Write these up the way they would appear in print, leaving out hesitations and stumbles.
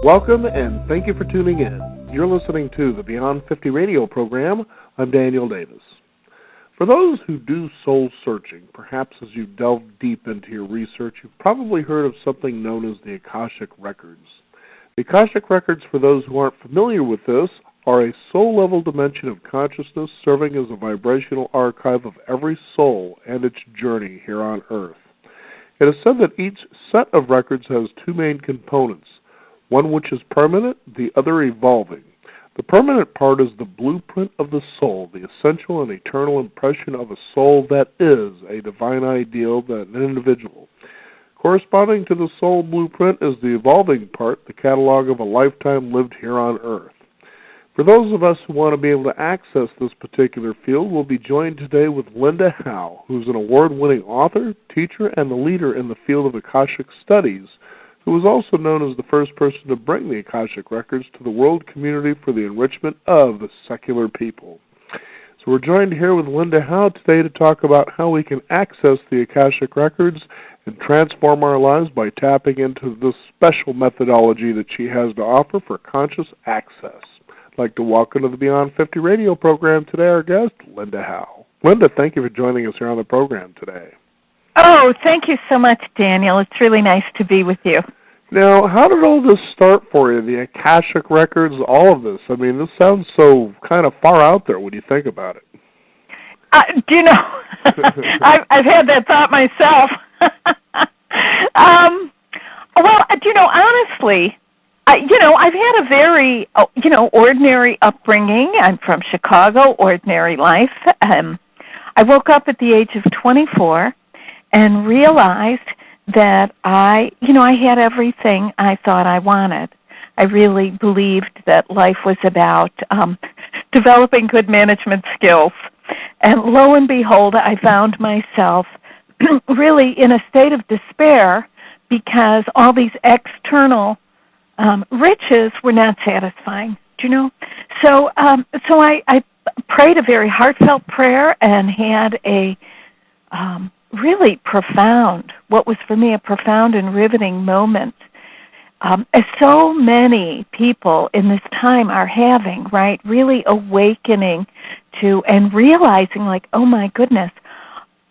Welcome and thank you for tuning in. You're listening to the Beyond 50 radio program. I'm Daniel Davis. For those who do soul searching, perhaps as you delve deep into your research, you've probably heard of something known as the Akashic Records. The Akashic Records, for those who aren't familiar with this, are a soul-level dimension of consciousness serving as a vibrational archive of every soul and its journey here on Earth. It is said that each set of records has two main components, one which is permanent, the other evolving. The permanent part is the blueprint of the soul, the essential and eternal impression of a soul that is a divine ideal, that an individual. Corresponding to the soul blueprint is the evolving part, the catalog of a lifetime lived here on Earth. For those of us who want to be able to access this particular field, we'll be joined today with Linda Howe, who's an award-winning author, teacher, and the leader in the field of Akashic Studies, who was also known as the first person to bring the Akashic Records to the world community for the enrichment of the secular people. So we're joined here with Linda Howe today to talk about how we can access the Akashic Records and transform our lives by tapping into this special methodology that she has to offer for conscious access. I'd like to welcome to the Beyond 50 radio program today our guest, Linda Howe. Linda, thank you for joining us here on the program today. Oh, thank you so much, Daniel. It's really nice to be with you. Now, how did all this start for you, the Akashic Records, all of this? I mean, this sounds so kind of far out there when you think about it. Do you know, I've had that thought myself. Well, do you know, honestly, I've had a very, ordinary upbringing. I'm from Chicago, ordinary life. I woke up at the age of 24 and realized that I had everything I thought I wanted. I really believed that life was about developing good management skills. And lo and behold, I found myself really in a state of despair because all these external riches were not satisfying, do you know? So I prayed a very heartfelt prayer and had a really profound, what was for me a profound and riveting moment, as so many people in this time are having, right, really awakening to and realizing like, oh my goodness,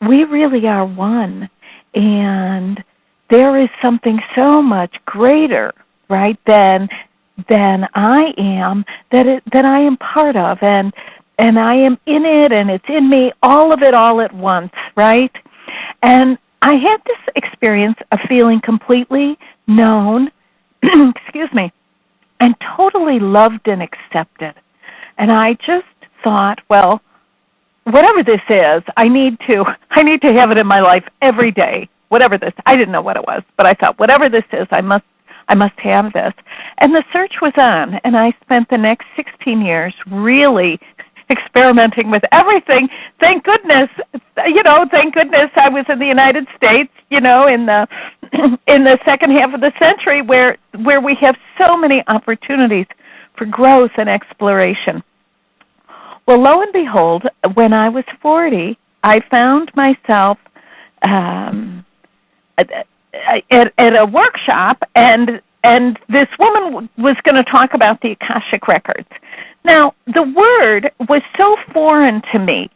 we really are one, and there is something so much greater, right, than I am, that I am part of, and I am in it, and it's in me, all of it all at once, right? And I had this experience of feeling completely known, excuse me, and totally loved and accepted. And I just thought, well, whatever this is, I need to have it in my life every day. Whatever this, I didn't know what it was, but I thought, whatever this is, I must have this. And the search was on, and I spent the next 16 years really experimenting with everything. Thank goodness I was in the United States, in the second half of the century where we have so many opportunities for growth and exploration. Well, lo and behold, when I was 40, I found myself at a workshop, and this woman was going to talk about the Akashic Records. Now, the word was so foreign to me,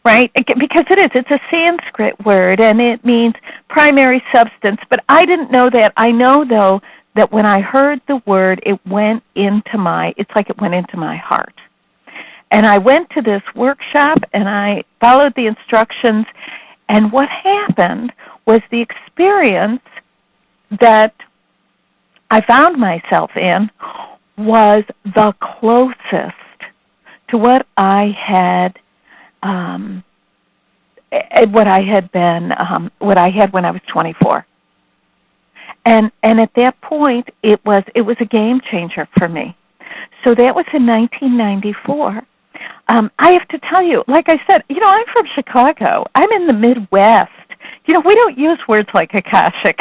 right, because it's a Sanskrit word, and it means primary substance, but I didn't know that. I know, though, that when I heard the word, it's like it went into my heart. And I went to this workshop, and I followed the instructions, and what happened was the experience that I found myself in was the closest to what I had when I was 24. And at that point, it was a game changer for me. So that was in 1994. I have to tell you, like I said, I'm from Chicago. I'm in the Midwest. We don't use words like Akashic.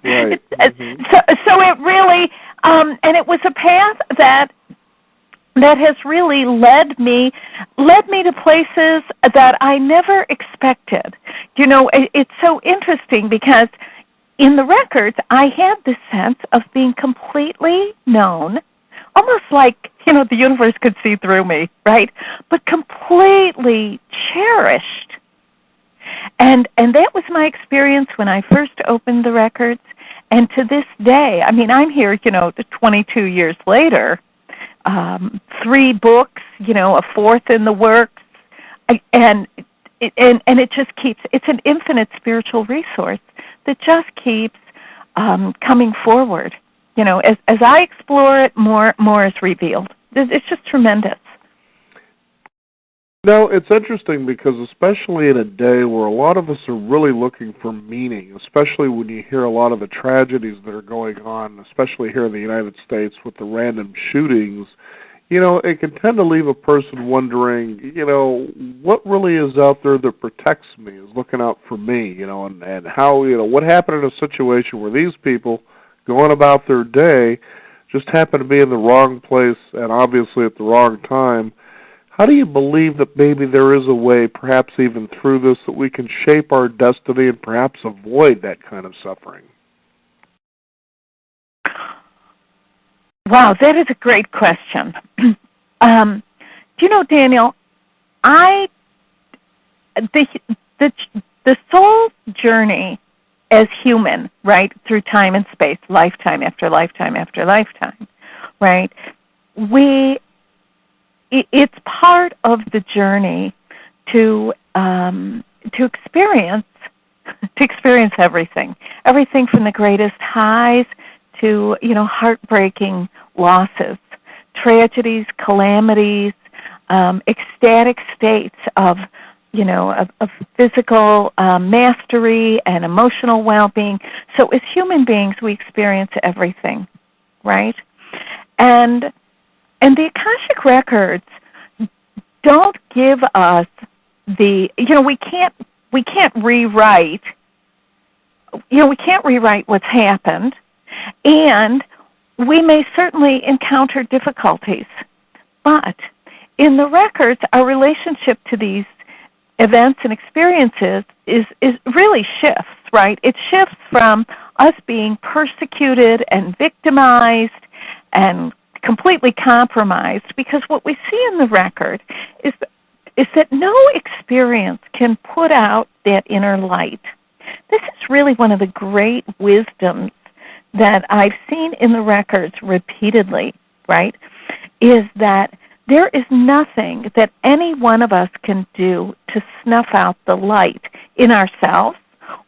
Right. Mm-hmm. So it really, and it was a path that has really led me to places that I never expected. It's so interesting because in the records, I had this sense of being completely known, almost like, the universe could see through me, right? But completely cherished. And that was my experience when I first opened the records. And to this day, I'm here, 22 years later, 3 books, a 4th in the works, and it just keeps, it's an infinite spiritual resource that just keeps coming forward. As I explore it, more is revealed. It's just tremendous. Now, it's interesting because especially in a day where a lot of us are really looking for meaning, especially when you hear a lot of the tragedies that are going on, especially here in the United States with the random shootings, it can tend to leave a person wondering, what really is out there that protects me, is looking out for me, and how, what happened in a situation where these people going about their day just happen to be in the wrong place and obviously at the wrong time. How do you believe that maybe there is a way, perhaps even through this, that we can shape our destiny and perhaps avoid that kind of suffering? Wow, that is a great question. Daniel, the soul journey as human, right, through time and space, lifetime after lifetime after lifetime, right, it's part of the journey to experience everything from the greatest highs to heartbreaking losses, tragedies, calamities, ecstatic states of physical mastery and emotional well-being. So as human beings, we experience everything, right? And the Akashic Records don't give us we can't rewrite what's happened, and we may certainly encounter difficulties. But in the records, our relationship to these events and experiences is really shifts, right? It shifts from us being persecuted and victimized and completely compromised, because what we see in the record is that no experience can put out that inner light. This is really one of the great wisdoms that I've seen in the records repeatedly, right, is that there is nothing that any one of us can do to snuff out the light in ourselves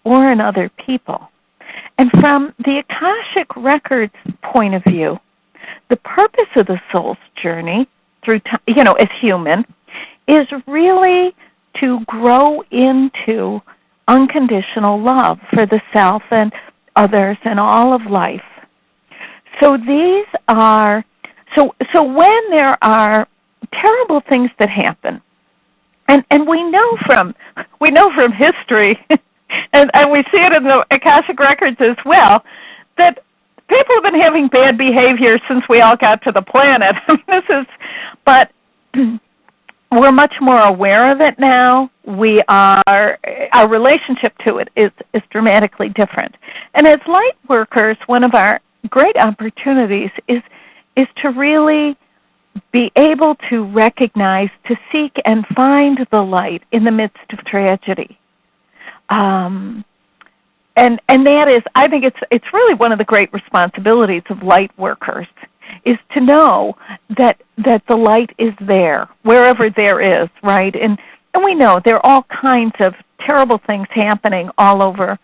or in other people. And from the Akashic Records point of view, the purpose of the soul's journey through time, as human, is really to grow into unconditional love for the self and others and all of life. So these are so when there are terrible things that happen, and we know from history, and we see it in the Akashic Records as well, that people have been having bad behavior since we all got to the planet. But we're much more aware of it now. Our relationship to it is dramatically different. And as light workers, one of our great opportunities is to really be able to recognize, to seek and find the light in the midst of tragedy. And that is, I think it's really one of the great responsibilities of light workers, is to know that the light is there, wherever there is, right? And we know there are all kinds of terrible things happening all over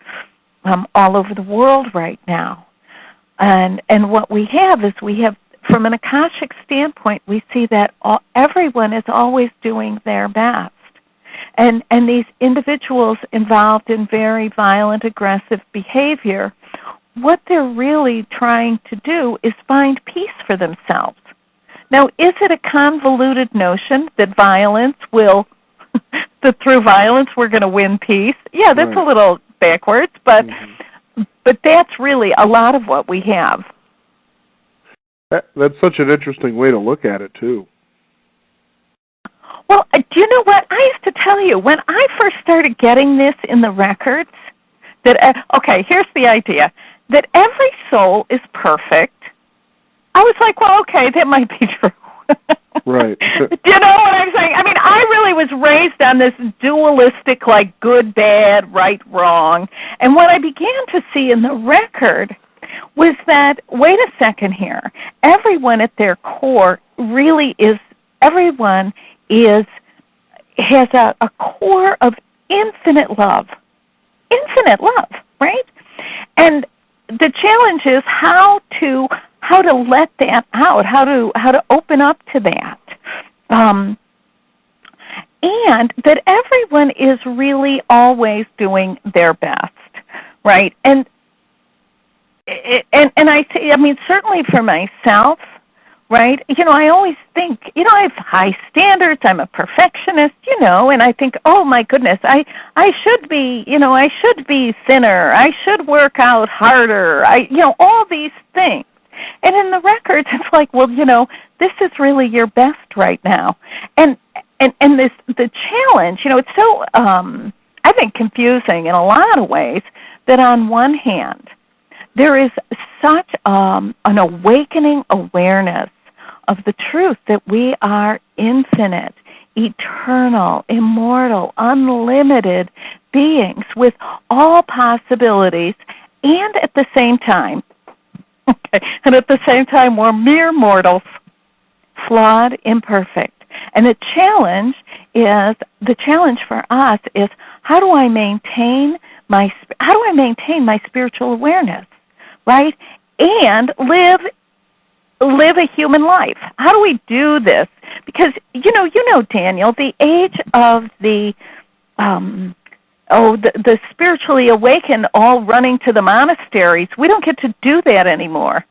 the world right now. And what we have, from an Akashic standpoint, we see that everyone is always doing their best. And these individuals involved in very violent, aggressive behavior, what they're really trying to do is find peace for themselves. Now, is it a convoluted notion that that through violence we're going to win peace? Yeah, that's right. A little backwards, but that's really a lot of what we have. That's such an interesting way to look at it, too. Well, do you know what? I used to tell you, when I first started getting this in the records, Okay, here's the idea, that every soul is perfect. I was like, well, okay, that might be true. Right. Do you know what I'm saying? I mean, I really was raised on this dualistic, like good, bad, right, wrong. And what I began to see in the record was that, wait a second here, everyone at their core really is, everyone has a core of infinite love. Infinite love, right? And the challenge is how to let that out, how to open up to that, and that everyone is really always doing their best, right? And I say, I mean, certainly for myself, right? You know, I always think, you know, I have high standards. I'm a perfectionist, you know, and I think, oh my goodness, I should be, you know, I should be thinner. I should work out harder. You know, all these things. And in the records, it's like, well, you know, this is really your best right now. And this, the challenge, you know, it's so, I think, confusing in a lot of ways, that on one hand, there is such an awakening awareness of the truth that we are infinite, eternal, immortal, unlimited beings with all possibilities, and at the same time, we're mere mortals, flawed, imperfect. And the challenge for us is, how do I maintain my spiritual awareness, right? And live a human life. How do we do this? Because you know, Daniel, the age of the spiritually awakened all running to the monasteries, we don't get to do that anymore.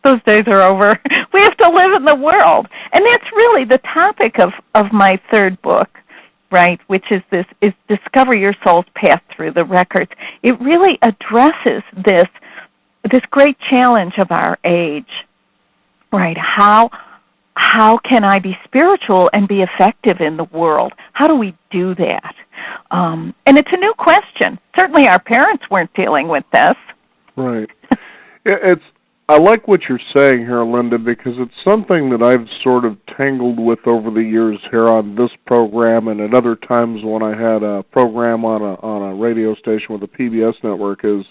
Those days are over. We have to live in the world. And that's really the topic of my third book, right, which is Discover Your Soul's Path Through the Records. It really addresses this great challenge of our age, right? How can I be spiritual and be effective in the world? How do we do that? And it's a new question. Certainly our parents weren't dealing with this. Right. I like what you're saying here, Linda, because it's something that I've sort of tangled with over the years here on this program, and at other times when I had a program on a radio station with a PBS network, is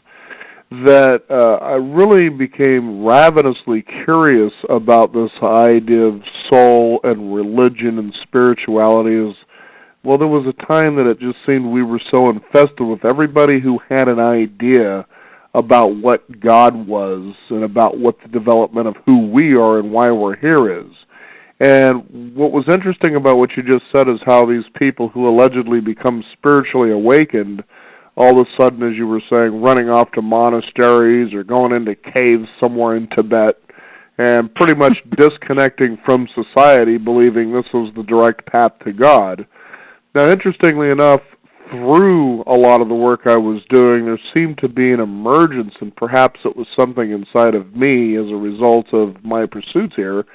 that I really became ravenously curious about this idea of soul and religion and spirituality. Well, there was a time that it just seemed we were so infested with everybody who had an idea about what God was and about what the development of who we are and why we're here is. And what was interesting about what you just said is how these people who allegedly become spiritually awakened, all of a sudden, as you were saying, running off to monasteries or going into caves somewhere in Tibet and pretty much disconnecting from society, believing this was the direct path to God. Now, interestingly enough, through a lot of the work I was doing, there seemed to be an emergence, and perhaps it was something inside of me as a result of my pursuits here,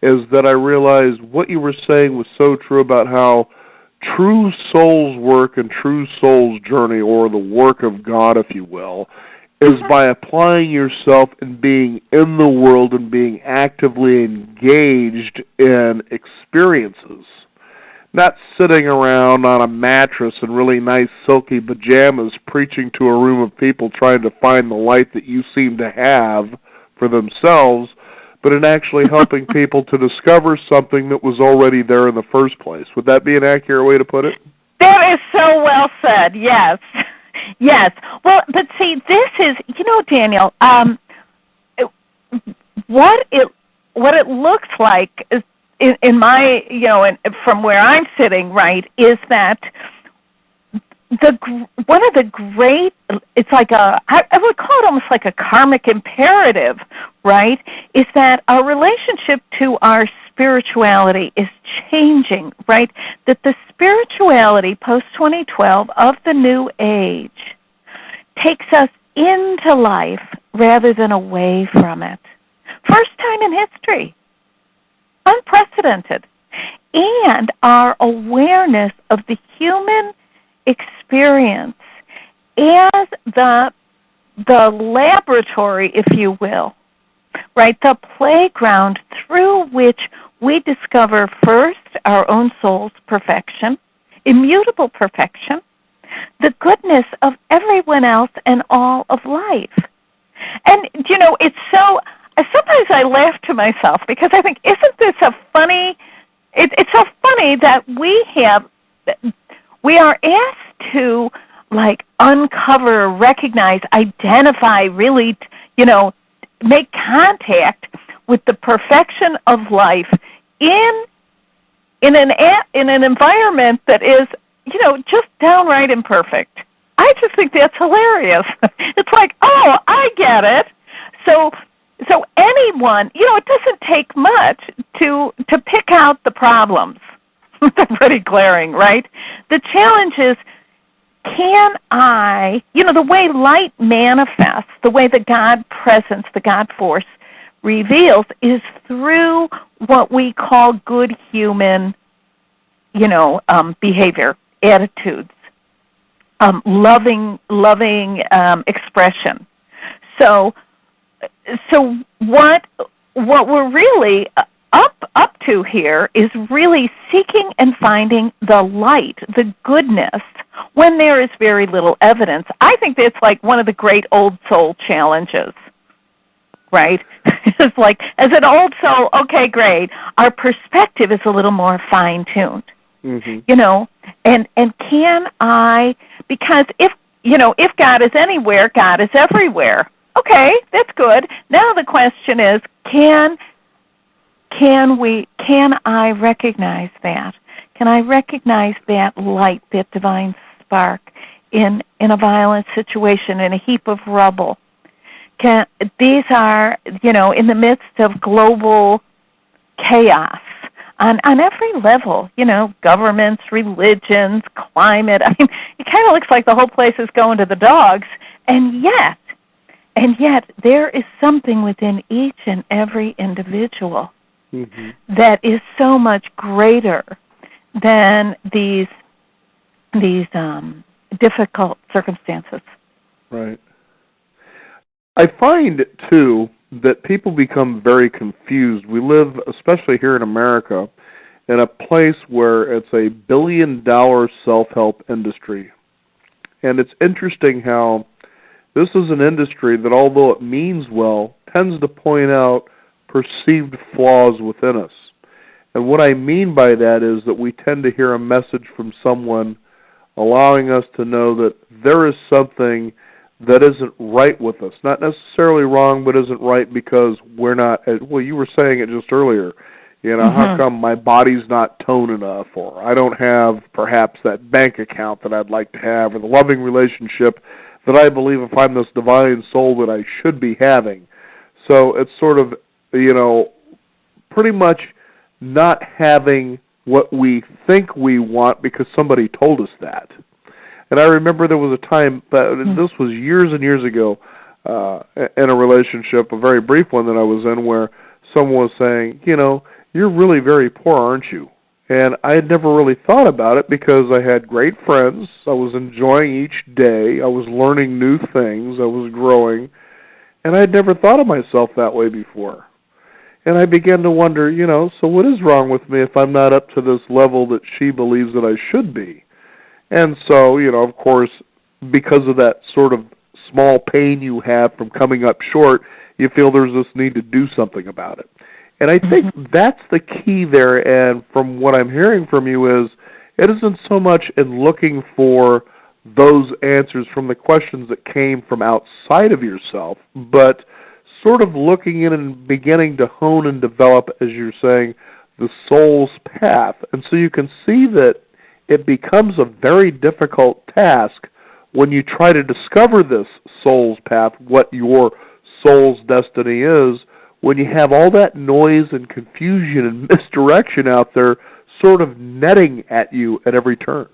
is that I realized what you were saying was so true about how true soul's work and true soul's journey, or the work of God, if you will, is by applying yourself and being in the world and being actively engaged in experiences. Not sitting around on a mattress in really nice silky pajamas preaching to a room of people trying to find the light that you seem to have for themselves, but in actually helping people to discover something that was already there in the first place. Would that be an accurate way to put it? That is so well said, yes. Yes. Well, but see, this is, you know, Daniel, what it looks like is, in my, you know, from where I'm sitting, right, is that one of the great, it's like I would call it almost like a karmic imperative, right, is that our relationship to our spirituality is changing, right, that the spirituality post-2012 of the new age takes us into life rather than away from it. First time in history. Unprecedented. And our awareness of the human experience as the laboratory, if you will, right, the playground through which we discover first our own soul's perfection, immutable perfection, the goodness of everyone else and all of life. And, it's so, sometimes I laugh to myself because I think, isn't this a funny, it's so funny that we are asked to, uncover, recognize, identify, really, make contact with the perfection of life in an environment that is, just downright imperfect. I just think that's hilarious. It's like, oh, I get it. So anyone, it doesn't take much to pick out the problems. They're pretty glaring, right? The challenge is, can I, the way light manifests, the way the God presence, the God force reveals is through what we call good human, behavior, attitudes, loving expression. So what we're really up to here is really seeking and finding the light, the goodness, when there is very little evidence. I think that's like one of the great old soul challenges, right? It's like, as an old soul, okay, great, our perspective is a little more fine-tuned, and can I, because if God is anywhere, God is everywhere. Okay, that's good. Now the question is, can I recognize that? Can I recognize that light, that divine spark in a violent situation, in a heap of rubble? These are, in the midst of global chaos on every level, governments, religions, climate. I mean, it kind of looks like the whole place is going to the dogs, and yet there is something within each and every individual that is so much greater than these difficult circumstances. Right. I find, too, that people become very confused. We live, especially here in America, in a place where it's a billion-dollar self-help industry. And it's interesting how this is an industry that, although it means well, tends to point out perceived flaws within us. And what I mean by that is that we tend to hear a message from someone allowing us to know that there is something that isn't right with us. Not necessarily wrong, but isn't right because we're not, well, you were saying it just earlier, how come my body's not toned enough, or I don't have perhaps that bank account that I'd like to have, or the loving relationship that I believe if I'm this divine soul that I should be having. So it's sort of, pretty much not having what we think we want because somebody told us that. And I remember there was a time, this was years and years ago, in a relationship, a very brief one that I was in, where someone was saying, you're really very poor, aren't you? And I had never really thought about it because I had great friends. I was enjoying each day. I was learning new things. I was growing. And I had never thought of myself that way before. And I began to wonder, so what is wrong with me if I'm not up to this level that she believes that I should be? And so, of course, because of that sort of small pain you have from coming up short, you feel there's this need to do something about it. And I think that's the key there, and from what I'm hearing from you is, it isn't so much in looking for those answers from the questions that came from outside of yourself, but sort of looking in and beginning to hone and develop, as you're saying, the soul's path. And so you can see that it becomes a very difficult task when you try to discover this soul's path, what your soul's destiny is, when you have all that noise and confusion and misdirection out there sort of netting at you at every turn.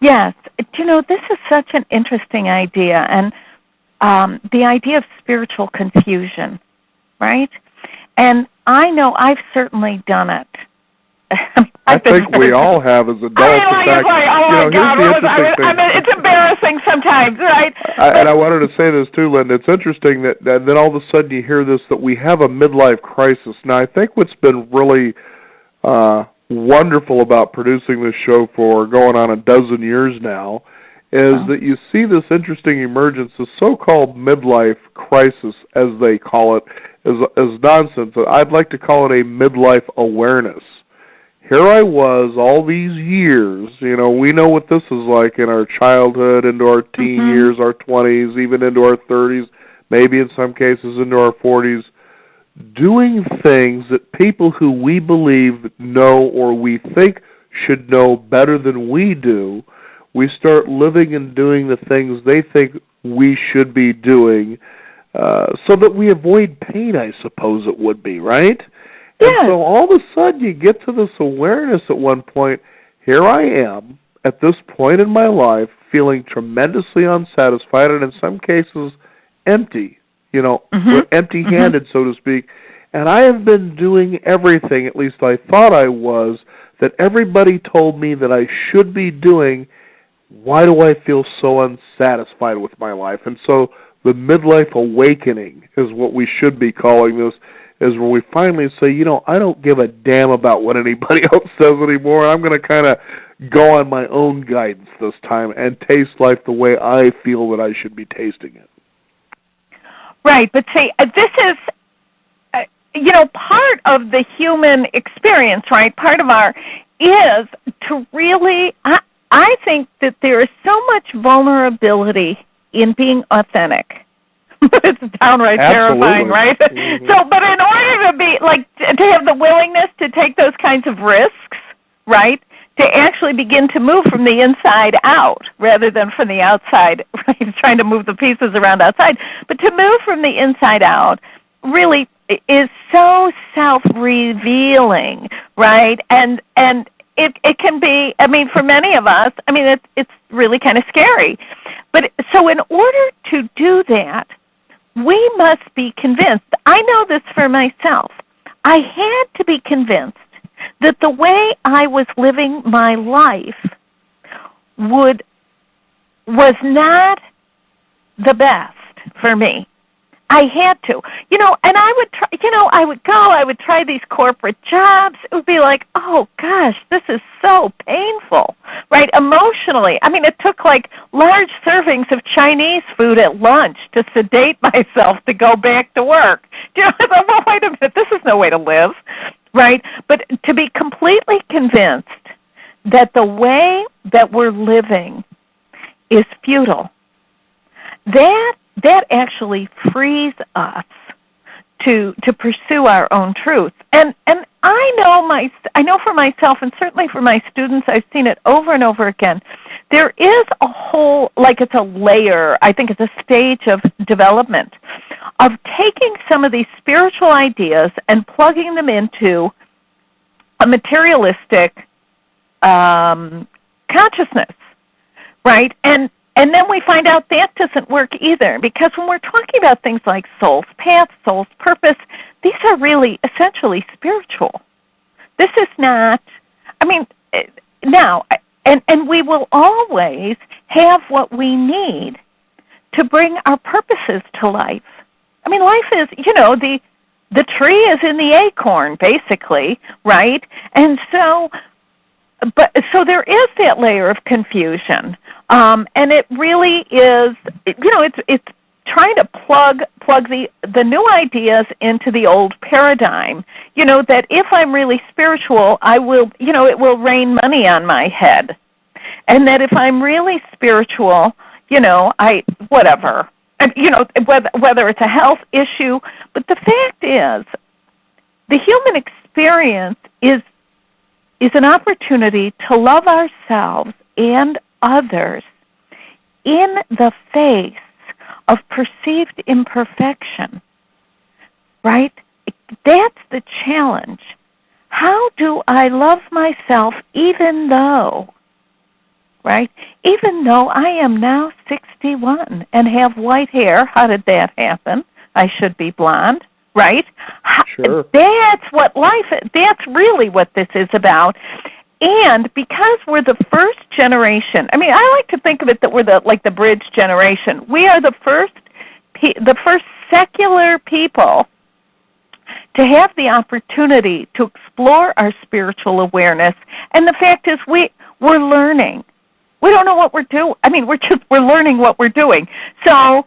Yes. This is such an interesting idea, and the idea of spiritual confusion, right? And I know I've certainly done it. I think we all have as adults. I mean, oh my God, here's the interesting thing. I mean, it's embarrassing sometimes, right? And I wanted to say this too, Linda. It's interesting that then all of a sudden you hear this, that we have a midlife crisis. Now, I think what's been really wonderful about producing this show for going on a dozen years now is that you see this interesting emergence, the so-called midlife crisis, as they call it, as nonsense. I'd like to call it a midlife awareness. Here I was all these years, we know what this is like in our childhood, into our teen years, our 20s, even into our 30s, maybe in some cases into our 40s, doing things that people who we believe know or we think should know better than we do, we start living and doing the things they think we should be doing so that we avoid pain, I suppose it would be, right? Yeah. And so all of a sudden you get to this awareness at one point, here I am at this point in my life feeling tremendously unsatisfied and in some cases empty, empty-handed, so to speak. And I have been doing everything, at least I thought I was, that everybody told me that I should be doing. Why do I feel so unsatisfied with my life? And so the midlife awakening is what we should be calling this, is where we finally say, I don't give a damn about what anybody else says anymore. I'm going to kind of go on my own guidance this time and taste life the way I feel that I should be tasting it. Right, but see, this is, part of the human experience, right? Part of is to really, I think that there is so much vulnerability in being authentic. It's downright terrifying, right? Mm-hmm. But in order to be, to have the willingness to take those kinds of risks, right, to actually begin to move from the inside out rather than from the outside, right, trying to move the pieces around outside, but to move from the inside out really is so self-revealing, right? And it can be, for many of us, it's really kind of scary. But so in order to do that, we must be convinced. I know this for myself. I had to be convinced that the way I was living my life was not the best for me. I had to. And I would try, I would try these corporate jobs. It would be like, oh gosh, this is so painful, right? Emotionally. It took large servings of Chinese food at lunch to sedate myself to go back to work. I thought, well, wait a minute, this is no way to live, right? But to be completely convinced that the way that we're living is futile, that actually frees us to pursue our own truth. And I know for myself, and certainly for my students, I've seen it over and over again. There is a whole, it's a layer, I think it's a stage of development of taking some of these spiritual ideas and plugging them into a materialistic consciousness, right? And then we find out that doesn't work either, because when we're talking about things like soul's path, soul's purpose, these are really essentially spiritual. This is not, and we will always have what we need to bring our purposes to life. Life is, the tree is in the acorn, basically, right? And so there is that layer of confusion. And it really is, it's trying to plug the new ideas into the old paradigm. That if I'm really spiritual, it will rain money on my head. And that if I'm really spiritual, whatever. And, whether it's a health issue. But the fact is, the human experience is an opportunity to love ourselves and others in the face of perceived imperfection, right? That's the challenge. How do I love myself even though, right? Even though I am now 61 and have white hair. How did that happen? I should be blonde, right? Sure. That's what life is. That's really what this is about. And because we're the first generation, I mean, I like to think of it that we're the bridge generation. We are the first secular people to have the opportunity to explore our spiritual awareness. And the fact is, we're learning. We don't know what we're doing. I mean, we're learning what we're doing. So,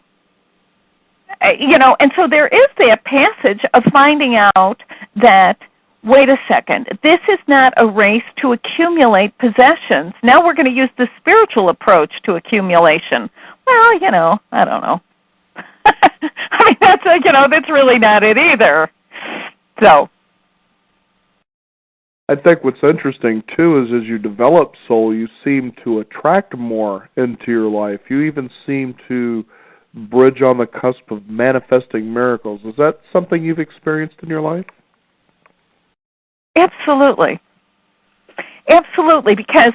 and so there is that passage of finding out that, wait a second, this is not a race to accumulate possessions. Now we're going to use the spiritual approach to accumulation. Well, I don't know. I mean, that's really not it either. So, I think what's interesting, too, is as you develop soul, you seem to attract more into your life. You even seem to bridge on the cusp of manifesting miracles. Is that something you've experienced in your life? Absolutely. Absolutely, because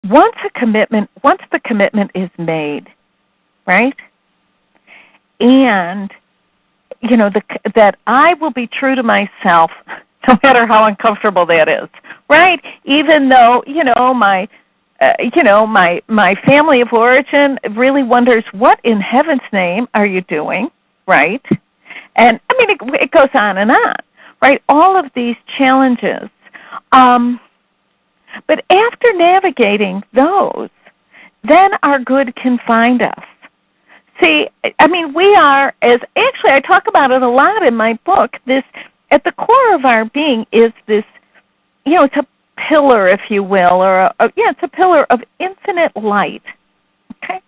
once the commitment is made, right? And that I will be true to myself, no matter how uncomfortable that is, right? Even though my family of origin really wonders, what in heaven's name are you doing, right? And I mean, it goes on and on, right? All of these challenges, but after navigating those, then our good can find us. See, I mean, we are, actually I talk about it a lot in my book, this, at the core of our being is this, it's a pillar, if you will, or it's a pillar of infinite light, okay?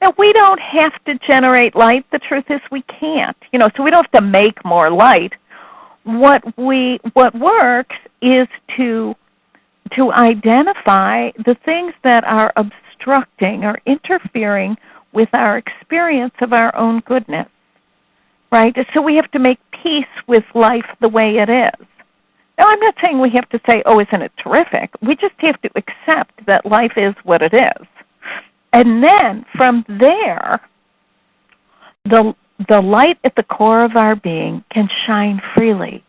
Now, we don't have to generate light. The truth is we can't, so we don't have to make more light. What works is to identify the things that are obstructing or interfering with our experience of our own goodness, right? So we have to make peace with life the way it is. Now, I'm not saying we have to say, oh, isn't it terrific? We just have to accept that life is what it is. And then, from there, the light at the core of our being can shine freely.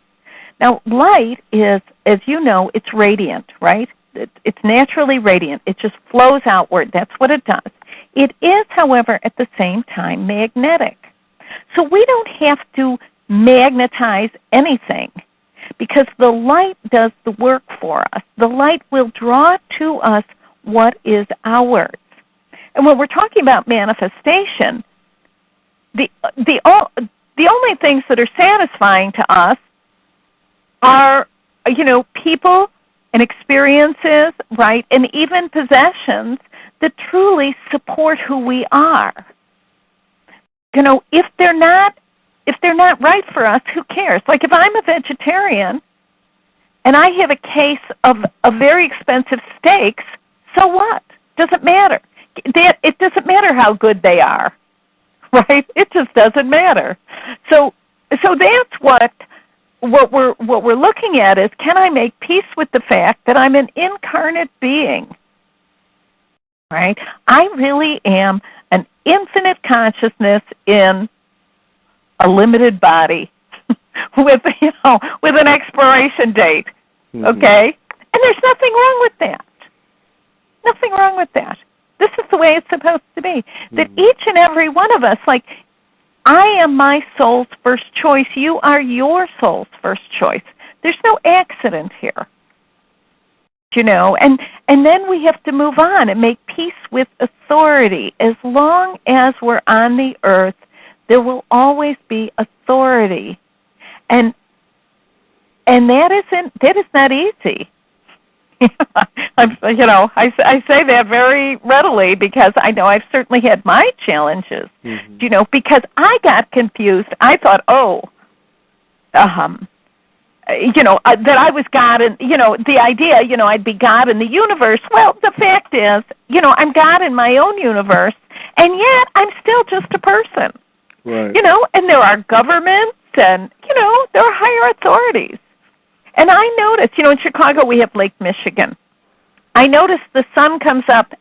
Now, light is, as you know, it's radiant, right? It's naturally radiant. It just flows outward. That's what it does. It is, however, at the same time magnetic. So we don't have to magnetize anything because the light does the work for us. The light will draw to us what is ours. And when we're talking about manifestation, the only things that are satisfying to us are, people and experiences, right, and even possessions that truly support who we are. If they're not right for us, who cares? Like if I'm a vegetarian and I have a case of very expensive steaks, so what? Doesn't matter. It doesn't matter how good they are, right? It just doesn't matter. So that's what we're looking at is, can I make peace with the fact that I'm an incarnate being? Right? I really am an infinite consciousness in a limited body with an expiration date. Mm-hmm. Okay? And there's nothing wrong with that. Nothing wrong with that. This is the way it's supposed to be. Mm-hmm. That each and every one of us, like, I am my soul's first choice. You are your soul's first choice. There's no accident here. And then we have to move on and make peace with authority. As long as we're on the earth, there will always be authority. And that is not easy. I say that very readily because I know I've certainly had my challenges, mm-hmm. Because I got confused. I thought, that I was God, and, the idea, I'd be God in the universe. Well, the fact is, I'm God in my own universe, and yet I'm still just a person. Right. And there are governments, and, there are higher authorities. And I noticed, in Chicago we have Lake Michigan. I noticed the sun comes up.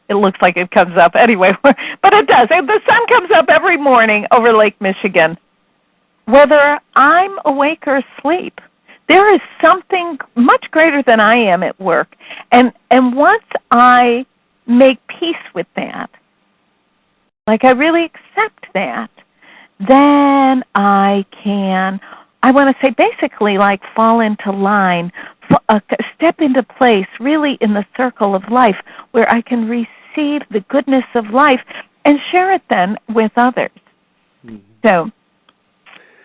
It looks like it comes up anyway, but it does. The sun comes up every morning over Lake Michigan, whether I'm awake or asleep. There is something much greater than I am at work. And once I make peace with that, like I really accept that, then I want to say basically like fall into line, step into place really in the circle of life where I can receive the goodness of life and share it then with others. Mm-hmm. So,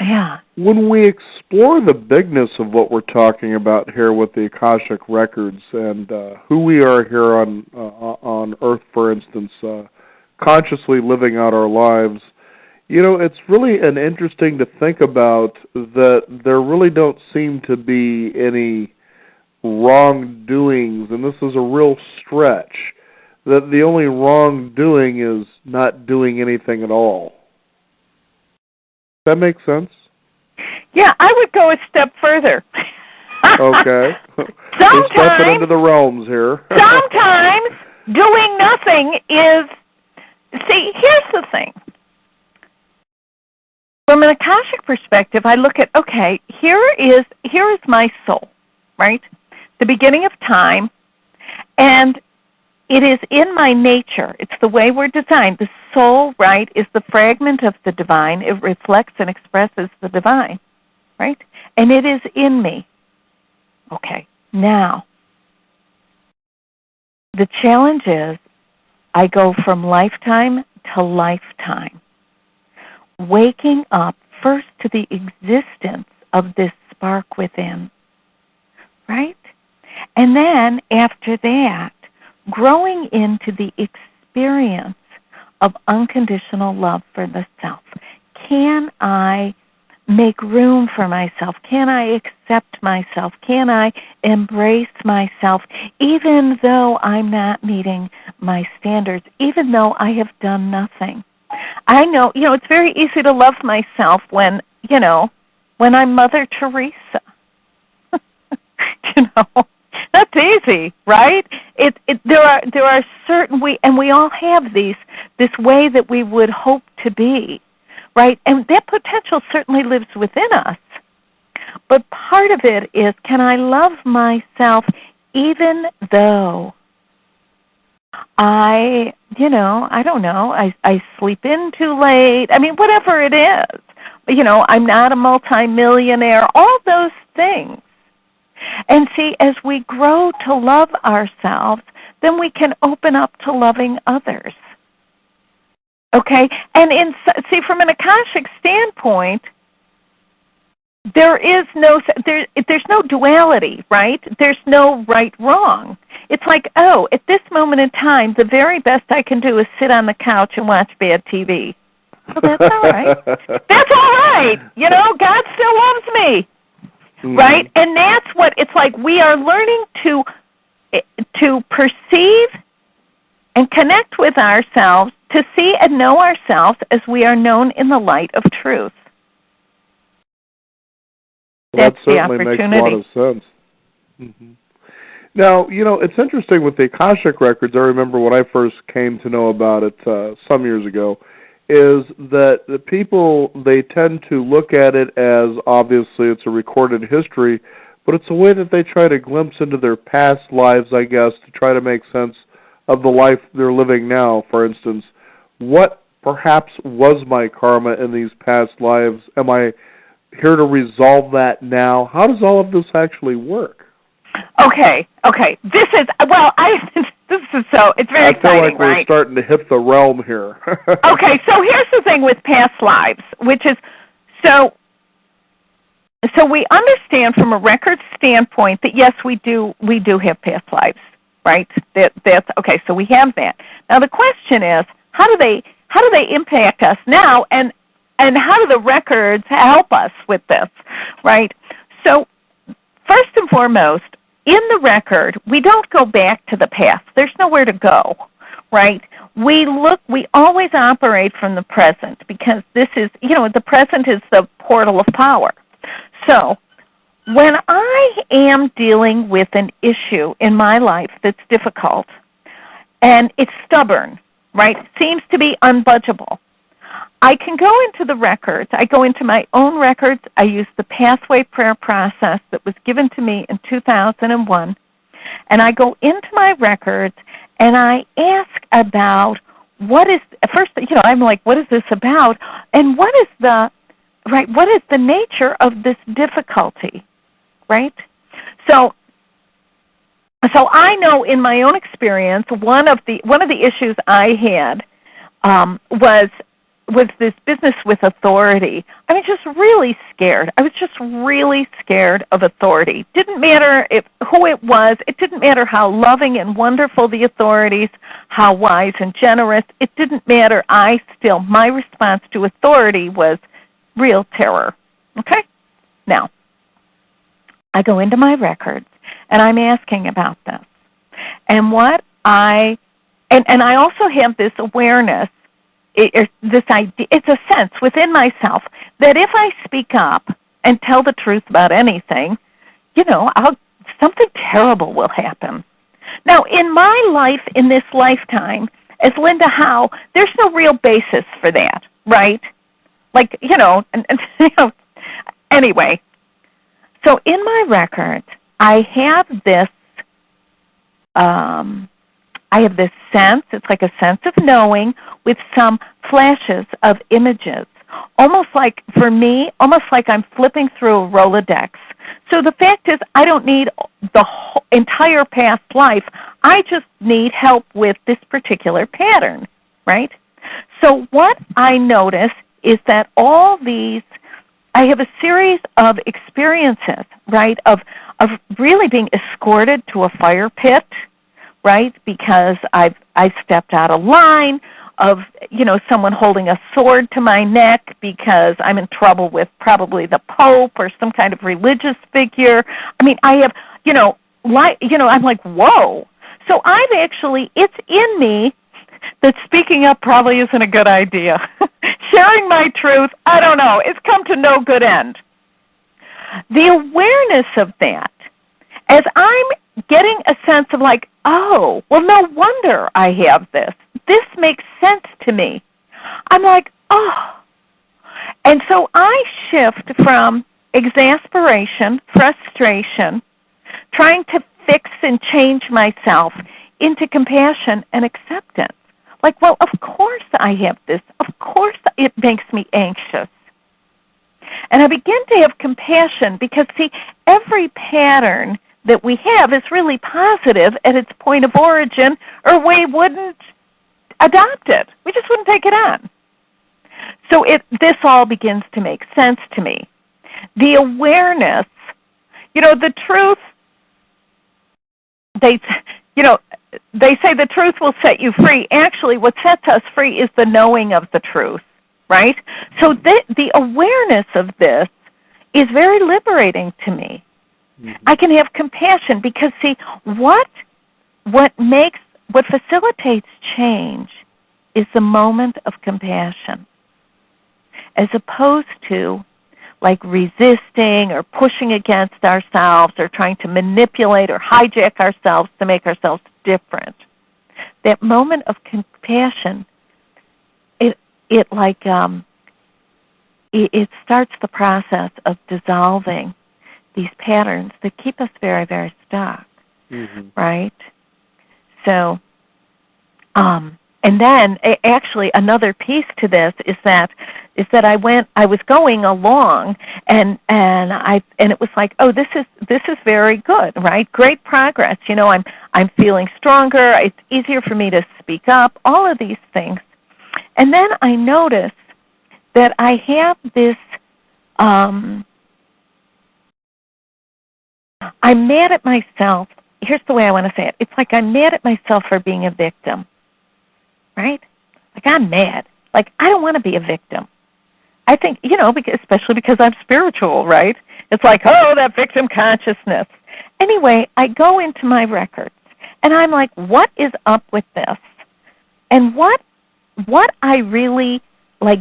yeah. When we explore the bigness of what we're talking about here with the Akashic Records and who we are here on Earth, for instance, consciously living out our lives, you know, it's really interesting to think about that there really don't seem to be any wrongdoings, and this is a real stretch, that the only wrongdoing is not doing anything at all. Does that make sense? Yeah, I would go a step further. Okay. We're stepping into the realms here. Sometimes doing nothing is... See, here's the thing. From an Akashic perspective, I look at, okay, here is my soul, right? The beginning of time, and it is in my nature. It's the way we're designed. The soul, right, is the fragment of the divine. It reflects and expresses the divine, right? And it is in me. Okay, now, the challenge is I go from lifetime to lifetime, waking up first to the existence of this spark within, right? And then, after that, growing into the experience of unconditional love for the self. Can I make room for myself? Can I accept myself? Can I embrace myself, even though I'm not meeting my standards, even though I have done nothing? I know, it's very easy to love myself when I'm Mother Teresa. That's easy, right? There are certain we all have this way that we would hope to be, right? And that potential certainly lives within us. But part of it is, can I love myself even though I don't know, I sleep in too late. I mean, whatever it is. I'm not a multimillionaire, all those things. And see, as we grow to love ourselves, then we can open up to loving others. Okay? And from an Akashic standpoint, there's no duality, right? There's no right, wrong. It's like, at this moment in time, the very best I can do is sit on the couch and watch bad TV. Well, that's all right. That's all right. God still loves me. Mm-hmm. Right? And that's what it's like. We are learning to perceive and connect with ourselves, to see and know ourselves as we are known in the light of truth. Well, that certainly makes a lot of sense. Mm-hmm. Now, it's interesting with the Akashic Records. I remember when I first came to know about it some years ago, is that the people, they tend to look at it as, obviously, it's a recorded history, but it's a way that they try to glimpse into their past lives, I guess, to try to make sense of the life they're living now. For instance, what perhaps was my karma in these past lives? Am I here to resolve that now? How does all of this actually work? Okay. This is it's very exciting, right? I feel like we're starting to hit the realm here. Okay, so here's the thing with past lives, which is, so we understand from a record standpoint that yes, we do have past lives, right? That's okay. So we have that. Now the question is, how do they impact us now, and how do the records help us with this, right? So first and foremost, in the record, we don't go back to the past. There's nowhere to go, right? We always operate from the present, because this is, the present is the portal of power. So when I am dealing with an issue in my life that's difficult, and it's stubborn, right, seems to be unbudgeable, I can go into the records. I go into my own records. I use the pathway prayer process that was given to me in 2001. And I go into my records and I ask about what is, first, I'm like, what is this about? And what is the nature of this difficulty, right? So I know in my own experience, one of the issues I had was this business with authority. I mean, just really scared. I was just really scared of authority. Didn't matter who it was. It didn't matter how loving and wonderful the authorities, how wise and generous. It didn't matter. My response to authority was real terror. Okay? Now, I go into my records, and I'm asking about this. And and I also have this awareness, this idea, it's a sense within myself that if I speak up and tell the truth about anything, something terrible will happen. Now, in my life, in this lifetime, as Linda Howe, there's no real basis for that, right? Like, anyway. So in my records, I have this sense, it's like a sense of knowing with some flashes of images. Almost like I'm flipping through a Rolodex. So the fact is, I don't need the whole entire past life. I just need help with this particular pattern, right? So what I notice is that I have a series of experiences, right, of really being escorted to a fire pit, right, because I've stepped out of line, of, someone holding a sword to my neck because I'm in trouble with probably the Pope or some kind of religious figure. I mean, I have, I'm like, whoa. So it's in me that speaking up probably isn't a good idea. Sharing my truth, I don't know, it's come to no good end. The awareness of that, as I'm getting a sense of like, oh, well, no wonder I have this. This makes sense to me. I'm like, oh. And so I shift from exasperation, frustration, trying to fix and change myself into compassion and acceptance. Like, well, of course I have this. Of course it makes me anxious. And I begin to have compassion because, see, every pattern that we have is really positive at its point of origin, or we wouldn't adopt it. We just wouldn't take it on. So this all begins to make sense to me. The awareness, the truth, they say the truth will set you free. Actually, what sets us free is the knowing of the truth, right? So the awareness of this is very liberating to me. Mm-hmm. I can have compassion because, see, what facilitates change is the moment of compassion, as opposed to like resisting or pushing against ourselves or trying to manipulate or hijack ourselves to make ourselves different. That moment of compassion, it starts the process of dissolving these patterns that keep us very, very stuck, mm-hmm. right? So, and then actually another piece to this is that I was going along and it was like, oh, this is very good, right? Great progress. I'm feeling stronger. It's easier for me to speak up. All of these things, and then I notice that I have this. I'm mad at myself. Here's the way I want to say it. It's like I'm mad at myself for being a victim, right? Like I'm mad. Like I don't want to be a victim. I think, especially because I'm spiritual, right? It's like, oh, that victim consciousness. Anyway, I go into my records, and I'm like, what is up with this? And what I really,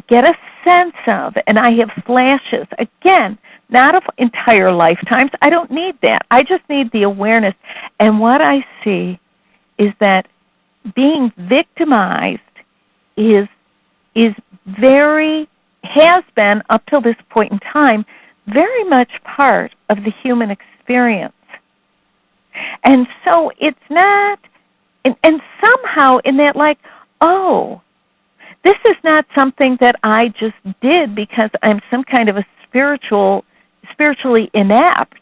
get a sense of, and I have flashes, again, not of entire lifetimes. I don't need that. I just need the awareness. And what I see is that being victimized is has been up till this point in time, very much part of the human experience. And so it's not, and somehow in that, like, oh, this is not something that I just did because I'm some kind of a spiritually inept.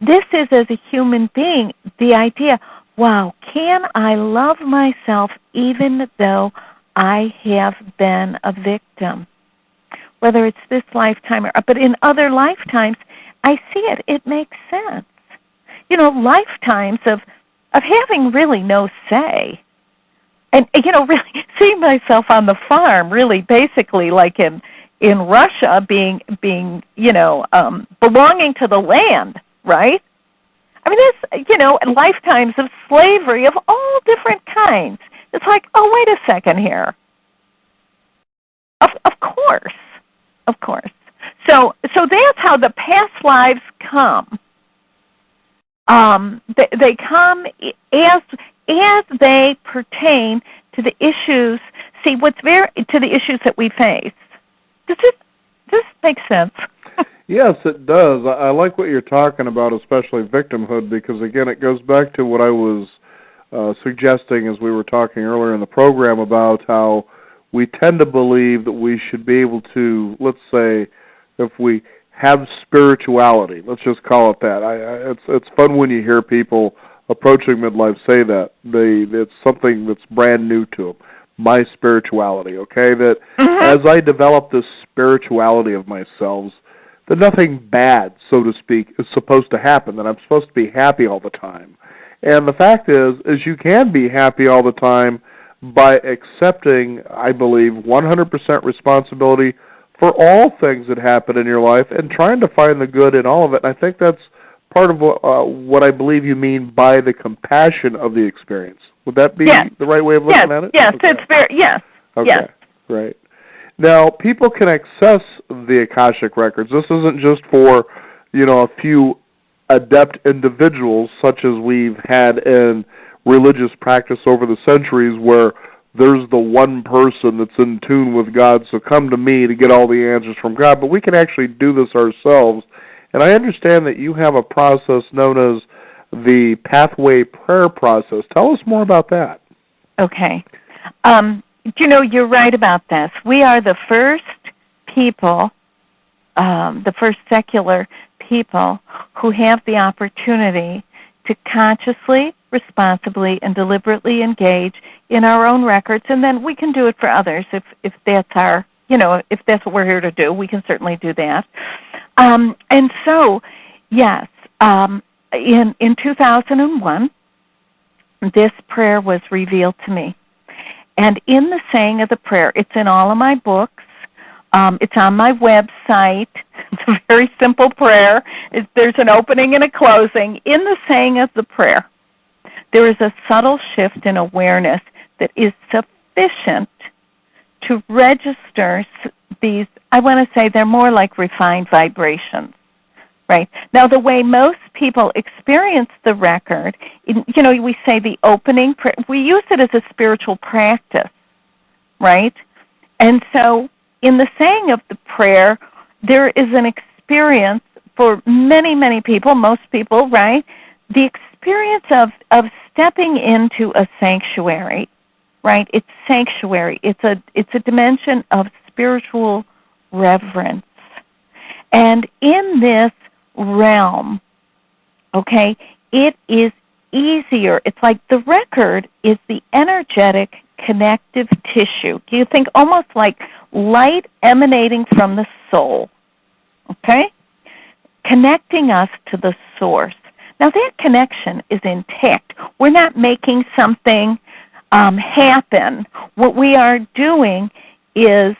This is, as a human being, the idea, wow, can I love myself even though I have been a victim? Whether it's this lifetime but in other lifetimes, I see it. It makes sense. Lifetimes of having really no say. And, really seeing myself on the farm, really basically like in Russia being belonging to the land, right? I mean, there's, lifetimes of slavery of all different kinds. It's like, oh, wait a second here. Of course. So that's how the past lives come. They come as they pertain to the issues. See, to the issues that we face. Does this make sense? Yes, it does. I like what you're talking about, especially victimhood, because, again, it goes back to what I was suggesting as we were talking earlier in the program about how we tend to believe that we should be able to, let's say, if we have spirituality, let's just call it that. It's fun when you hear people approaching midlife say that. It's something that's brand new to them. My spirituality, okay? That as I develop this spirituality of myself, that nothing bad, so to speak, is supposed to happen, that I'm supposed to be happy all the time. And the fact is you can be happy all the time by accepting, I believe, 100% responsibility for all things that happen in your life and trying to find the good in all of it. And I think that's part of what I believe you mean by the compassion of the experience. Would that be the right way of looking at it? Yes, okay. It's very, yes. Okay, yes. Right. Now, people can access the Akashic Records. This isn't just for, a few adept individuals such as we've had in religious practice over the centuries where there's the one person that's in tune with God, so come to me to get all the answers from God. But we can actually do this ourselves. And I understand that you have a process known as the Pathway Prayer Process. Tell us more about that. Okay. You're right about this. We are the first people, the first secular people who have the opportunity to consciously, responsibly, and deliberately engage in our own records, and then we can do it for others if that's our, if that's what we're here to do. We can certainly do that. And so, yes, in 2001, this prayer was revealed to me. And in the saying of the prayer, it's in all of my books. It's on my website. It's a very simple prayer. There's an opening and a closing. In the saying of the prayer, there is a subtle shift in awareness that is sufficient to register these, I want to say they're more like refined vibrations, right? Now, the way most people experience the record, we say the opening, we use it as a spiritual practice, right? And so in the saying of the prayer, there is an experience for many, many people, most people, right? The experience of stepping into a sanctuary, right? It's sanctuary. It's a dimension of spiritual reverence. And in this realm, okay, it is easier. It's like the record is the energetic connective tissue. You think almost like light emanating from the soul, okay, connecting us to the source. Now that connection is intact. We're not making something happen. What we are doing is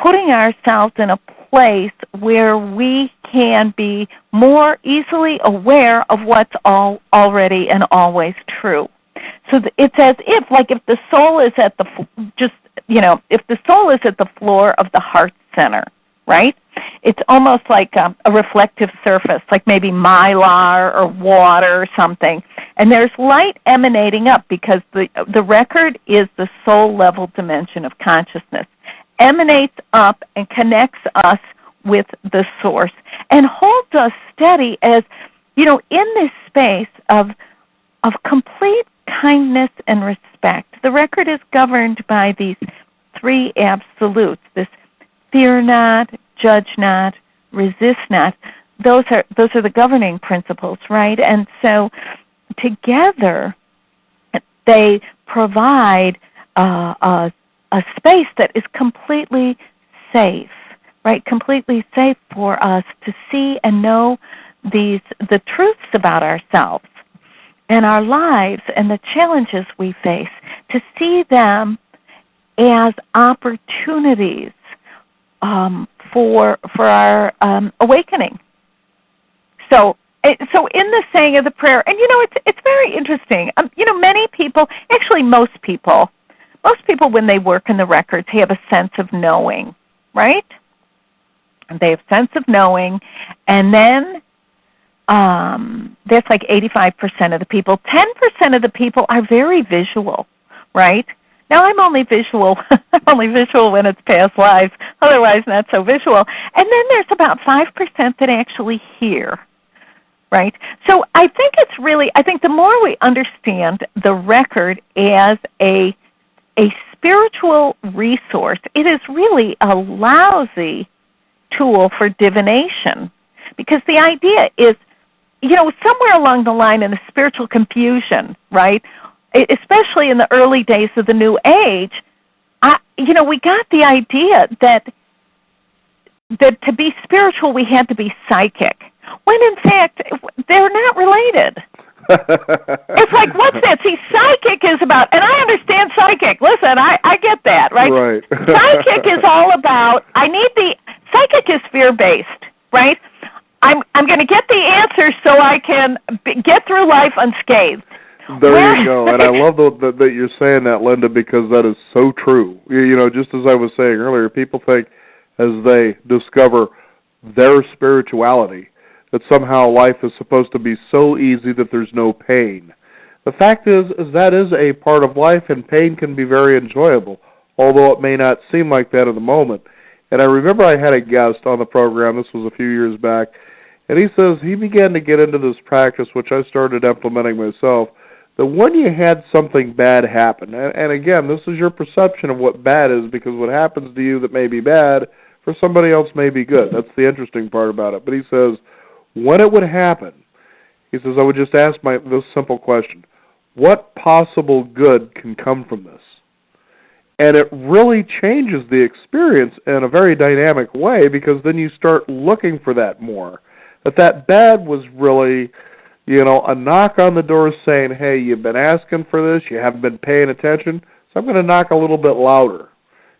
putting ourselves in a place where we can be more easily aware of what's already and always true. So it's as if, like, if the soul is at the if the soul is at the floor of the heart center, right? It's almost like a reflective surface, like maybe mylar or water or something. And there's light emanating up because the record is the soul level dimension of consciousness. emanates up and connects us with the source and holds us steady as, in this space of complete kindness and respect. The record is governed by these three absolutes, this fear not, judge not, resist not. Those are the governing principles, right? And so together they provide a space that is completely safe, right? Completely safe for us to see and know the truths about ourselves and our lives and the challenges we face, to see them as opportunities for our awakening. So in the saying of the prayer, and it's very interesting. Many people, actually most people when they work in the records have a sense of knowing, right? They have a sense of knowing, and then that's like 85% of the people. 10% of the people are very visual, right? Now I'm only visual. I'm only visual when it's past lives. Otherwise, not so visual. And then there's about 5% that actually hear, right? So I think the more we understand the record as a spiritual resource, it is really a lousy tool for divination, because the idea is, somewhere along the line in the spiritual confusion, right, especially in the early days of the New Age, we got the idea that to be spiritual we had to be psychic, when in fact they're not related. It's like, what's that? See, psychic is about, and I understand psychic. Listen, I get that, right? Right. Psychic is all about, psychic is fear-based, right? I'm going to get the answer so I can get through life unscathed. There you go. And I love that you're saying that, Linda, because that is so true. Just as I was saying earlier, people think as they discover their spirituality that somehow life is supposed to be so easy that there's no pain. The fact is that is a part of life, and pain can be very enjoyable, although it may not seem like that in the moment. And I remember I had a guest on the program, this was a few years back, and he says he began to get into this practice, which I started implementing myself, that when you had something bad happen, and again, this is your perception of what bad is, because what happens to you that may be bad, for somebody else may be good. That's the interesting part about it. But he says, when it would happen, he says, I would just ask this simple question: what possible good can come from this? And it really changes the experience in a very dynamic way, because then you start looking for that more. That bad was really, a knock on the door saying, hey, you've been asking for this, you haven't been paying attention, so I'm going to knock a little bit louder.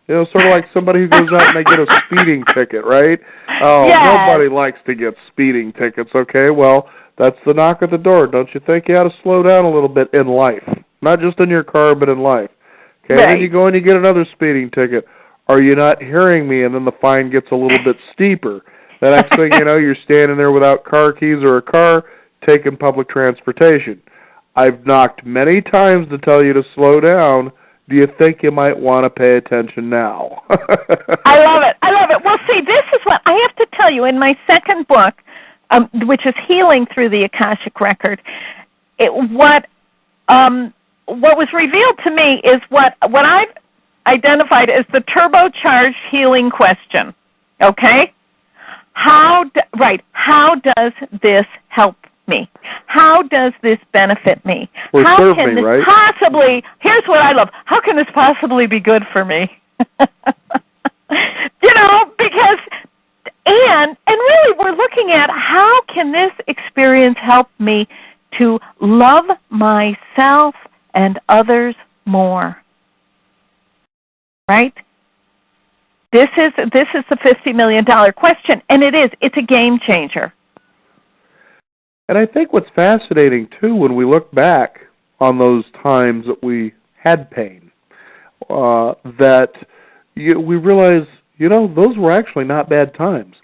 Sort of like somebody who goes out and they get a speeding ticket, right? Oh, yes. Nobody likes to get speeding tickets, okay? Well, that's the knock at the door. Don't you think you ought to slow down a little bit in life? Not just in your car, but in life. Okay, right. Then you go and you get another speeding ticket. Are you not hearing me? And then the fine gets a little bit steeper. The next thing you know, you're standing there without car keys or a car, taking public transportation. I've knocked many times to tell you to slow down. Do you think you might want to pay attention now? I love it. Well, see, this is what I have to tell you. In my second book, which is Healing Through the Akashic Record, what was revealed to me is what I've identified as the turbocharged healing question. Okay? How does this help me? How does this benefit me? Or how serve can me, this right? possibly, here's what I love, how can this possibly be good for me? Because, and really we're looking at how can this experience help me to love myself and others more, right? This is the $50 million question, and it's a game changer. And I think what's fascinating, too, when we look back on those times that we had pain, that we realize, those were actually not bad times.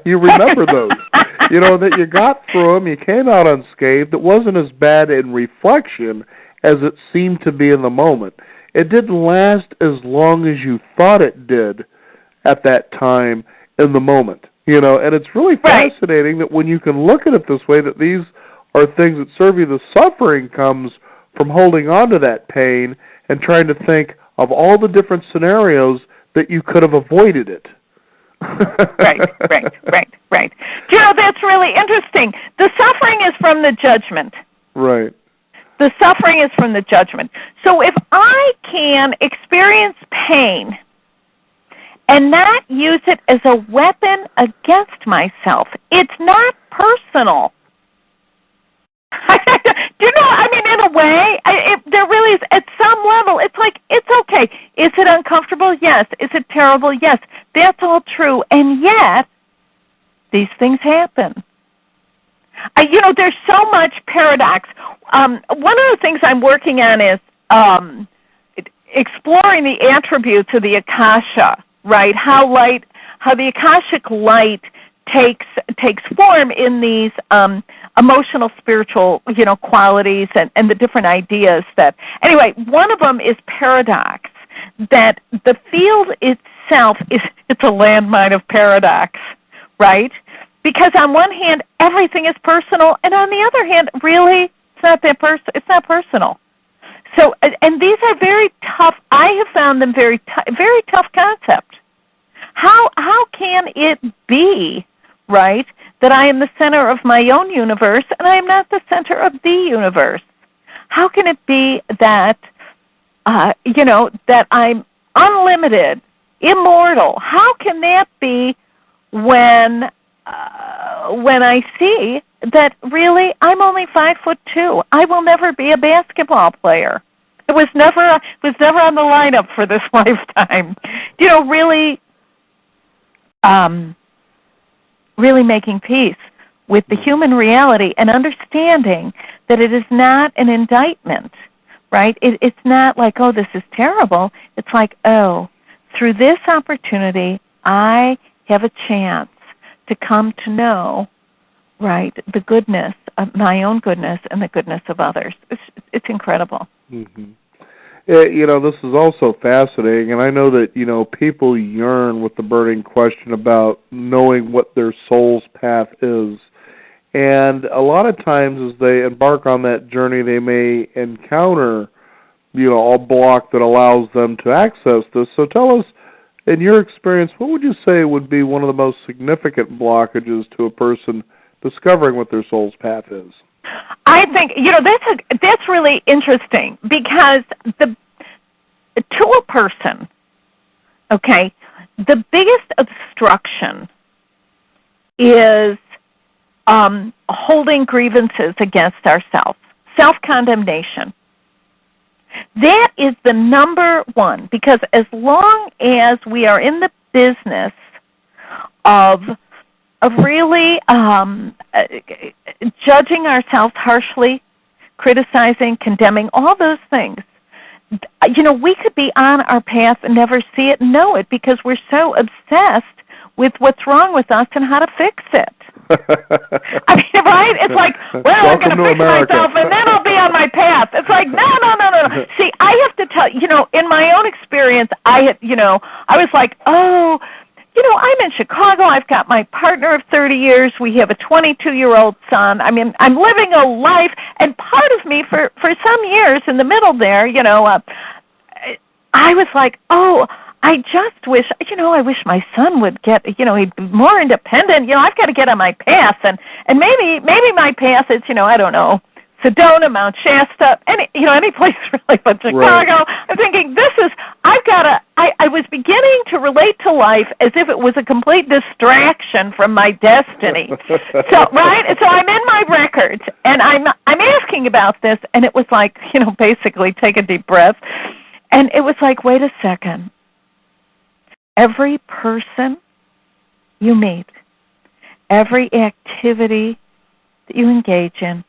You remember those. That you got through them, you came out unscathed. It wasn't as bad in reflection as it seemed to be in the moment. it didn't last as long as you thought it did at that time in the moment. And it's really fascinating that when you can look at it this way, that these are things that serve you. The suffering comes from holding on to that pain and trying to think of all the different scenarios that you could have avoided it. Right. That's really interesting. The suffering is from the judgment. Right. The suffering is from the judgment. So if I can experience pain and not use it as a weapon against myself, it's not personal. In a way, there really is, at some level, it's like, it's okay. Is it uncomfortable? Yes. Is it terrible? Yes. That's all true. And yet, these things happen. There's so much paradox. One of the things I'm working on is exploring the attributes of the Akasha, right? How the Akashic light takes form in these emotional, spiritual, qualities and the different ideas that. Anyway, one of them is paradox. That the field itself it's a landmine of paradox, right? Because on one hand, everything is personal, and on the other hand, really, it's not that it's not personal. So, and these are very tough. I have found them very tough concept. How can it be, right, that I am the center of my own universe and I am not the center of the universe? How can it be that that I'm unlimited, immortal? How can that be when I see that really I'm only 5'2"? I will never be a basketball player. It was never on the lineup for this lifetime. Really making peace with the human reality and understanding that it is not an indictment, right? It's not like, oh, this is terrible. It's like, oh, through this opportunity, I have a chance to come to know, right, the goodness of my own goodness and the goodness of others. It's incredible. Mm-hmm. This is also fascinating, and I know that, people yearn with the burning question about knowing what their soul's path is. And a lot of times as they embark on that journey, they may encounter, a block that allows them to access this. So tell us, in your experience, what would you say would be one of the most significant blockages to a person discovering what their soul's path is? I think, that's really interesting because to a person, okay, the biggest obstruction is holding grievances against ourselves, self-condemnation. That is the number one, because as long as we are in the business of really judging ourselves harshly, criticizing, condemning, all those things, we could be on our path and never see it and know it because we're so obsessed with what's wrong with us and how to fix it. Right? It's like, well, I'm going to fix myself and then I'll be on my path. It's like, no. See, I have to tell you, in my own experience, I was like, oh, I'm in Chicago. I've got my partner of 30 years. We have a 22-year-old son. I'm living a life. And part of me, for some years in the middle there, I was like, oh, I just wish, I wish my son would get, he'd be more independent. I've got to get on my path. And maybe my path is, I don't know, Sedona, Mount Shasta, any place really but Chicago. Right. I'm thinking, I was beginning to relate to life as if it was a complete distraction from my destiny. So I'm in my records, and I'm asking about this, and it was like, basically take a deep breath. And it was like, wait a second. Every person you meet, every activity that you engage in,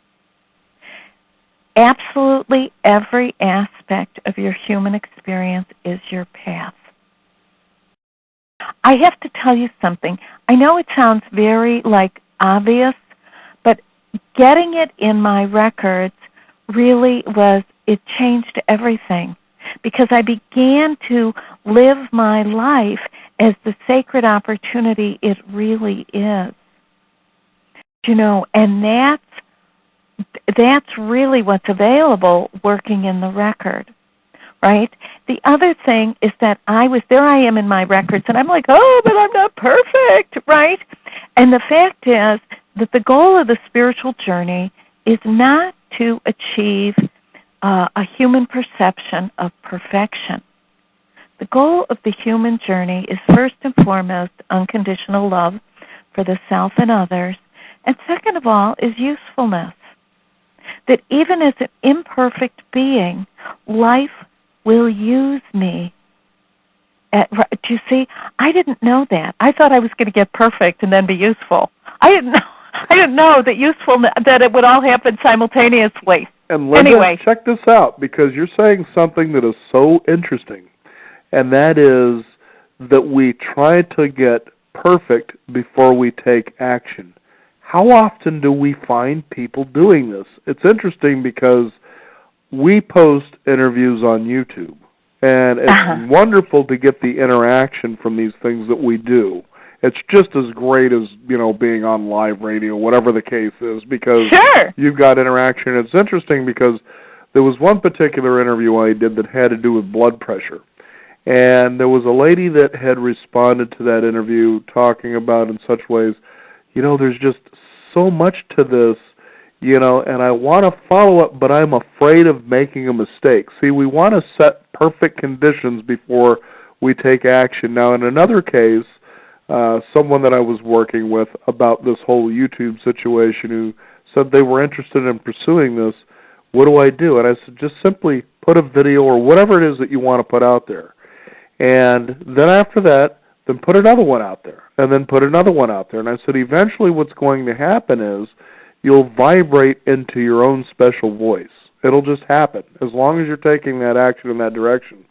absolutely every aspect of your human experience is your path. I have to tell you something. I know it sounds very, obvious, but getting it in my records really it changed everything. because I began to live my life as the sacred opportunity it really is. And that's really what's available working in the record, right? The other thing is that I am in my records, and I'm like, oh, but I'm not perfect, right? And the fact is that the goal of the spiritual journey is not to achieve a human perception of perfection. The goal of the human journey is first and foremost unconditional love for the self and others, and second of all is usefulness. That even as an imperfect being, life will use me. Do you see? I didn't know that. I thought I was going to get perfect and then be useful. I didn't know that it would all happen simultaneously. And Linda, anyway, check this out, because you're saying something that is so interesting, and that is that we try to get perfect before we take action. How often do we find people doing this? It's interesting because we post interviews on YouTube, and it's wonderful to get the interaction from these things that we do. It's just as great as, being on live radio, whatever the case is, because you've got interaction. It's interesting because there was one particular interview I did that had to do with blood pressure. And there was a lady that had responded to that interview talking about in such ways, there's just so much to this, and I want to follow up, but I'm afraid of making a mistake. See, we want to set perfect conditions before we take action. Now, in another case, someone that I was working with about this whole YouTube situation who said they were interested in pursuing this, what do I do? And I said, just simply put a video or whatever it is that you want to put out there. And then after that, then put another one out there, and then put another one out there. And I said, eventually what's going to happen is you'll vibrate into your own special voice. It'll just happen, as long as you're taking that action in that direction.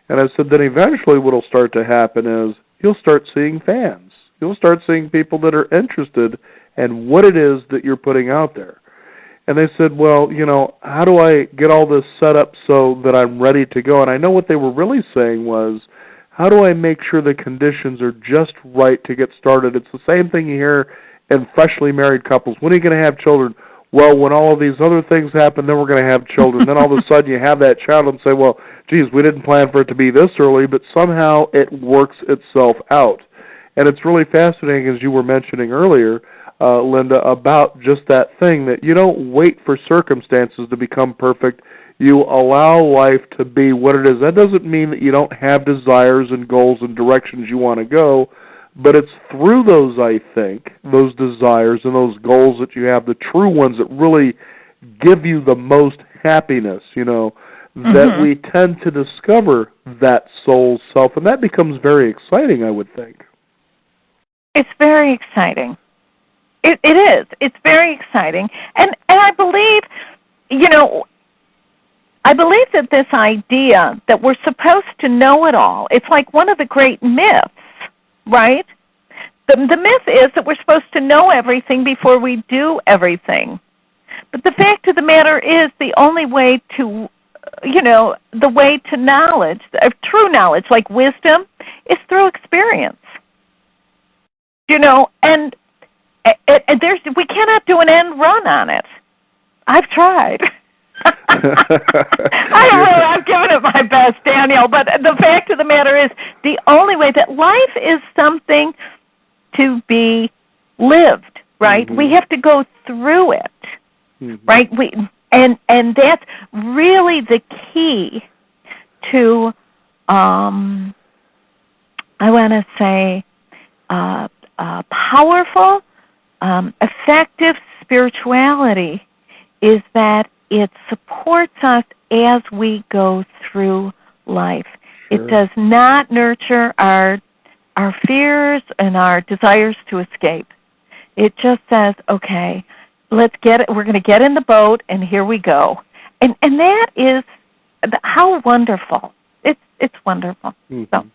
And I said, then eventually what will start to happen is you'll start seeing fans. You'll start seeing people that are interested in what it is that you're putting out there. And they said, well, how do I get all this set up so that I'm ready to go? And I know what they were really saying was, how do I make sure the conditions are just right to get started? It's the same thing you hear in freshly married couples. When are you going to have children? Well, when all of these other things happen, then we're going to have children. Then all of a sudden you have that child and say, well, geez, we didn't plan for it to be this early, but somehow it works itself out. And it's really fascinating, as you were mentioning earlier, Linda, about just that thing that you don't wait for circumstances to become perfect. You allow life to be what it is. That doesn't mean that you don't have desires and goals and directions you want to go, but it's through those, I think, those desires and those goals that you have, the true ones that really give you the most happiness, that we tend to discover that soul self, and that becomes very exciting, I would think. It's very exciting. It is. It's very exciting. And I believe, that this idea that we're supposed to know it all, it's like one of the great myths, right? The myth is that we're supposed to know everything before we do everything. But the fact of the matter is the only way to, the way to knowledge, true knowledge, like wisdom, is through experience. And we cannot do an end run on it. I've tried. I've given it my best, Daniel, but the fact of the matter is the only way that life is something to be lived, right? We have to go through it, right? And that's really the key to, I want to say, powerful, effective spirituality is that it supports us as we go through life. Sure. It does not nurture our fears and our desires to escape. It just says, okay, let's get it. We're going to get in the boat, and here we go. And that is how wonderful. It's wonderful. So.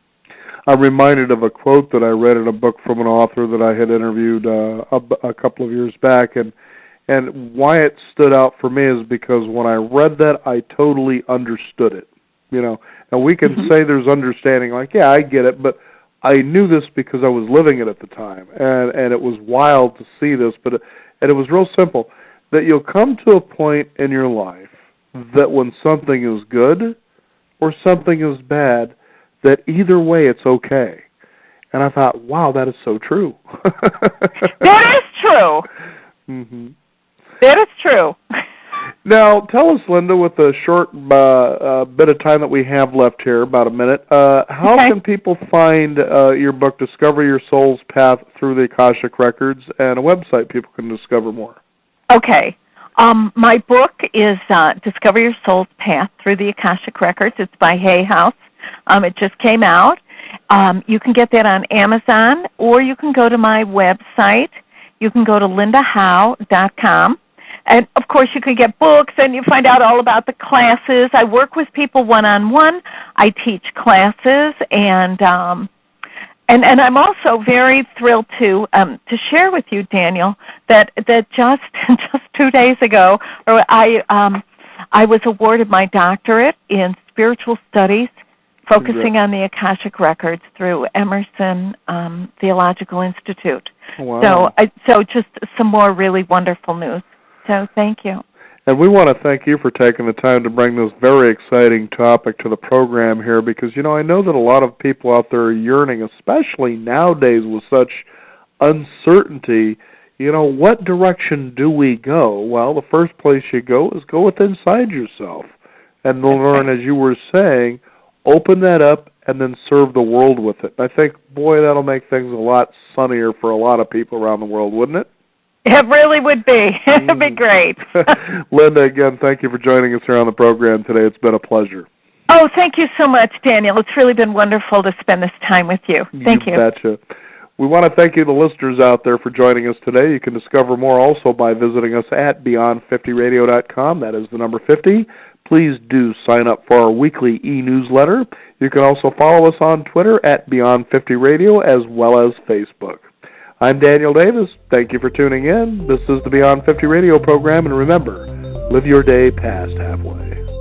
I'm reminded of a quote that I read in a book from an author that I had interviewed a couple of years back, and why it stood out for me is because when I read that, I totally understood it. And we can say there's understanding, like, yeah, I get it, but I knew this because I was living it at the time, and it was wild to see this, and it was real simple, that you'll come to a point in your life that when something is good or something is bad, that either way it's okay. And I thought, wow, that is so true. That is true. Mm-hmm. That is true. Now, tell us, Linda, with the short bit of time that we have left here, about a minute, how can people find your book, Discover Your Soul's Path Through the Akashic Records, and a website people can discover more? Okay. My book is Discover Your Soul's Path Through the Akashic Records. It's by Hay House. It just came out. You can get that on Amazon, or you can go to my website. You can go to lindahowe.com. And, of course, you can get books, and you find out all about the classes. I work with people one-on-one. I teach classes, and I'm also very thrilled to share with you, Daniel, that just 2 days ago, I was awarded my doctorate in spiritual studies, focusing on the Akashic Records through Emerson Theological Institute. Wow. So just some more really wonderful news. So thank you. And we want to thank you for taking the time to bring this very exciting topic to the program here, because, I know that a lot of people out there are yearning, especially nowadays with such uncertainty, what direction do we go? Well, the first place you go is go within inside yourself and learn, as you were saying, open that up and then serve the world with it. I think, boy, that'll make things a lot sunnier for a lot of people around the world, wouldn't it? It really would be. It would be great. Linda, again, thank you for joining us here on the program today. It's been a pleasure. Oh, thank you so much, Daniel. It's really been wonderful to spend this time with you. Thank you. You betcha. We want to thank you, the listeners out there, for joining us today. You can discover more also by visiting us at beyond50radio.com. That is the number 50. Please do sign up for our weekly e-newsletter. You can also follow us on Twitter at Beyond50Radio as well as Facebook. I'm Daniel Davis. Thank you for tuning in. This is the Beyond 50 Radio program, and remember, live your day past halfway.